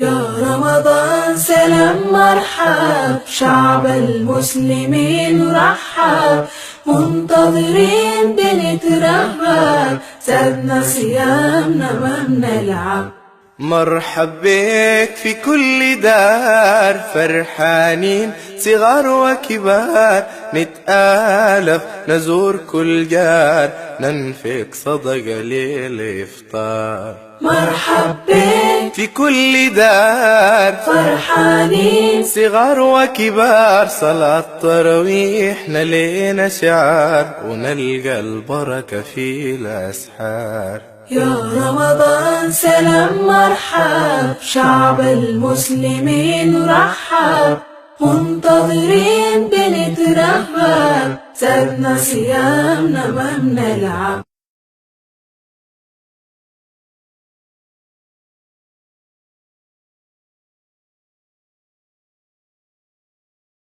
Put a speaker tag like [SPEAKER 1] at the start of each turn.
[SPEAKER 1] يا رمضان سلام مرحب، شعب المسلمين رحب، منتظرين بنترهب، زادنا صيامنا ما بنلعب.
[SPEAKER 2] مرحب بك في كل دار، فرحانين صغار وكبار، نتآلف نزور كل جار، ننفق صدقة للإفطار.
[SPEAKER 1] مرحب بك
[SPEAKER 2] في كل دار،
[SPEAKER 1] فرحانين
[SPEAKER 2] صغار وكبار، صلاة تراويح نلينا شعار، ونلقى البركة في الأسحار.
[SPEAKER 1] يا رمضان سلام مرحب، شعب المسلمين رحب، منتظرين بنترهب، زادنا صيامنا ما بنلعب.